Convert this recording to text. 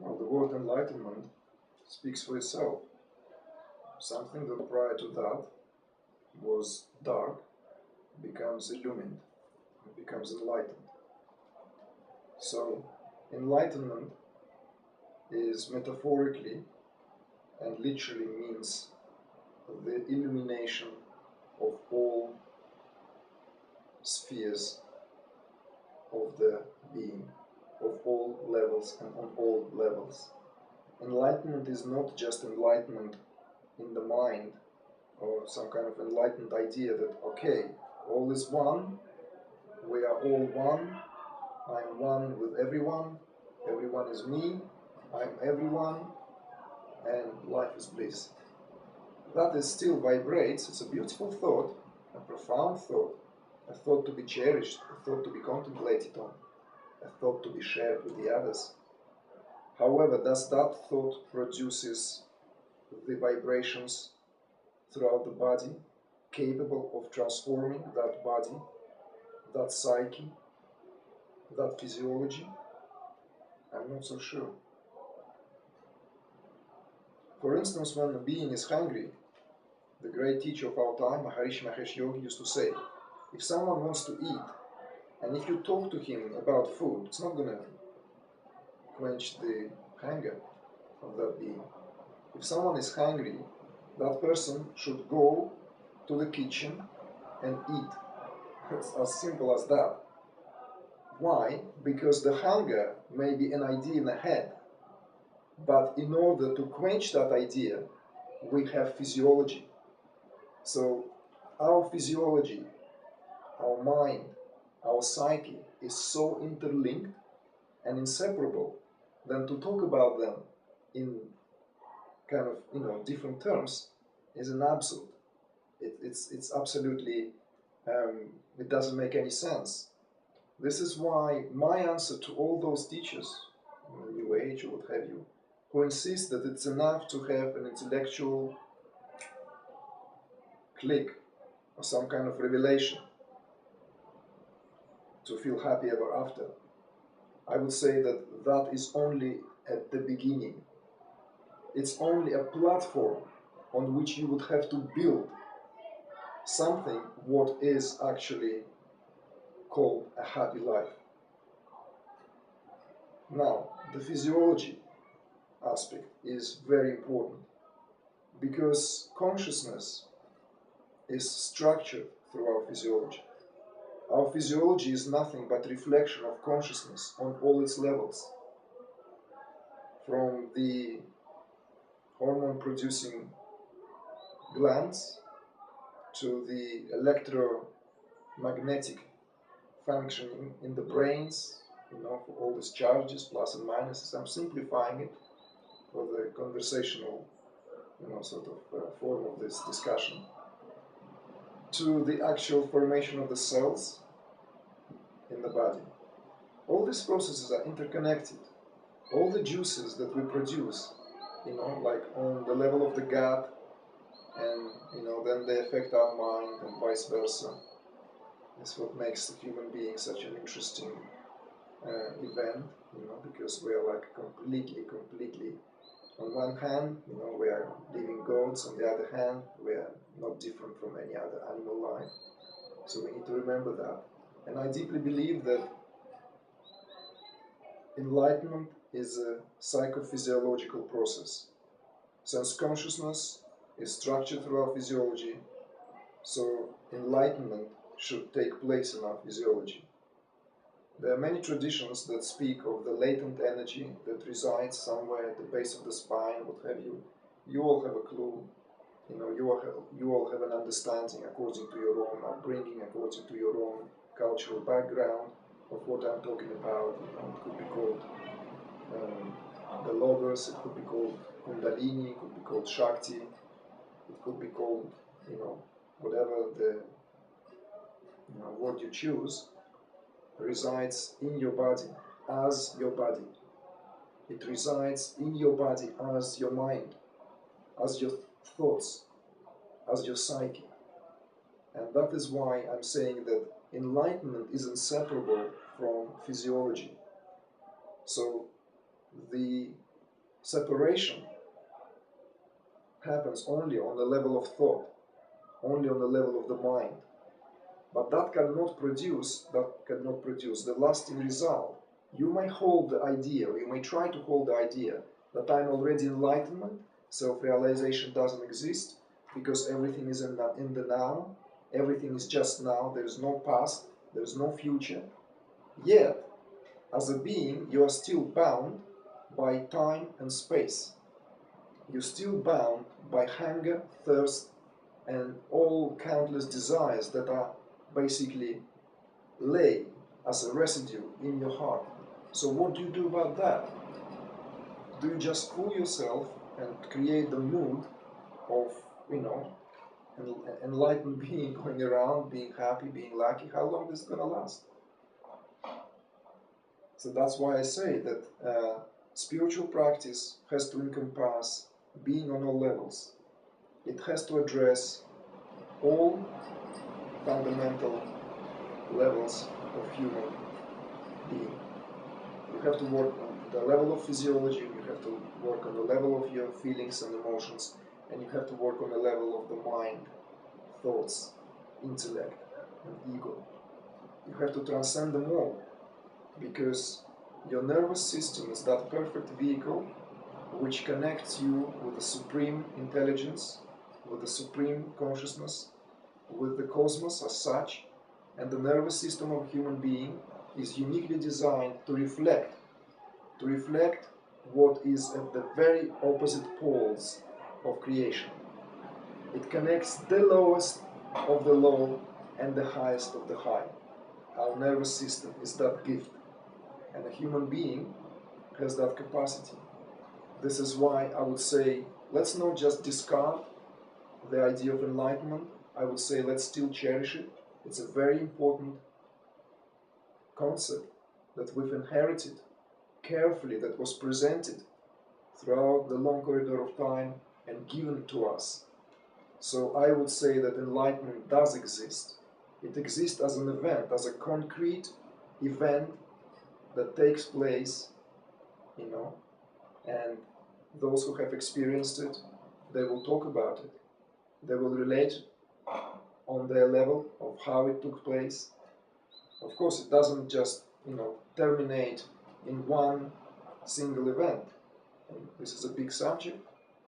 Well, the word enlightenment speaks for itself. Something that prior to that was dark becomes illumined, becomes enlightened. So, enlightenment is metaphorically and literally means the illumination of all spheres of the being, of all levels and on all levels. Enlightenment is not just enlightenment in the mind or some kind of enlightened idea that, okay, all is one, we are all one, I'm one with everyone is me, I'm everyone, and life is bliss. That is still vibrates, it's a beautiful thought, a profound thought, a thought to be cherished, a thought to be contemplated on, a thought to be shared with the others. However, does that thought produces the vibrations throughout the body, capable of transforming that body, that psyche, that physiology? I'm not so sure. For instance, when a being is hungry, the great teacher of our time, Maharishi Mahesh Yogi, used to say, if someone wants to eat, and if you talk to him about food, it's not going to quench the hunger of that being. If someone is hungry, that person should go to the kitchen and eat. It's as simple as that. Why? Because the hunger may be an idea in the head, but in order to quench that idea, we have physiology. So our physiology, our mind, our psyche is so interlinked and inseparable that to talk about them in kind of different terms is an absurd. It's absolutely it doesn't make any sense. This is why my answer to all those teachers, New Age or what have you, who insist that it's enough to have an intellectual click or some kind of revelation to feel happy ever after, I would say that that is only at the beginning. It's only a platform on which you would have to build something what is actually called a happy life. Now, the physiology aspect is very important because consciousness is structured through our physiology. Our physiology is nothing but reflection of consciousness on all its levels, from the hormone-producing glands to the electromagnetic functioning in the brains, for all these charges, plus and minuses. I'm simplifying it for the conversational, form of this discussion, to the actual formation of the cells in the body. All these processes are interconnected. All the juices that we produce, like on the level of the gut, and then they affect our mind and vice versa. That's what makes the human being such an interesting event, because we are like completely, on one hand, we are living gods, on the other hand, we are not different from any other animal life. So we need to remember that. And I deeply believe that enlightenment is a psychophysiological process. Since consciousness is structured through our physiology, so enlightenment should take place in our physiology. There are many traditions that speak of the latent energy that resides somewhere at the base of the spine, what have you. You all have a clue. You all have an understanding according to your own upbringing, according to your own cultural background of what I'm talking about. It could be called the logos, it could be called Kundalini, it could be called Shakti, it could be called, whatever the word you choose, resides in your body as your body. It resides in your body as your mind, as your thoughts, as your psyche. And that is why I'm saying that enlightenment is inseparable from physiology. So the separation happens only on the level of thought, only on the level of the mind. But that cannot produce the lasting result. You may hold the idea, or you may try to hold the idea that I'm already enlightenment, self-realization doesn't exist, because everything is in the now, everything is just now, there is no past, there is no future. Yet, as a being, you are still bound by time and space. You're still bound by hunger, thirst, and all countless desires that are basically lay as a residue in your heart. So what do you do about that? Do you just fool yourself and create the mood of, an enlightened being going around, being happy, being lucky? How long is it going to last? So that's why I say that spiritual practice has to encompass being on all levels. It has to address all fundamental levels of human being. You have to work on the level of physiology, you have to work on the level of your feelings and emotions, and you have to work on the level of the mind, thoughts, intellect, and ego. You have to transcend them all, because your nervous system is that perfect vehicle which connects you with the supreme intelligence, with the supreme consciousness, with the cosmos as such, and the nervous system of a human being is uniquely designed to reflect what is at the very opposite poles of creation. It connects the lowest of the low and the highest of the high. Our nervous system is that gift, and a human being has that capacity. This is why I would say, let's not just discard the idea of enlightenment. I would say let's still cherish it. It's a very important concept that we've inherited carefully, that was presented throughout the long corridor of time and given to us. So I would say that enlightenment does exist. It exists as an event, as a concrete event that takes place, and those who have experienced it, they will talk about it. They will relate on their level of how it took place. Of course, it doesn't just, terminate in one single event. And this is a big subject.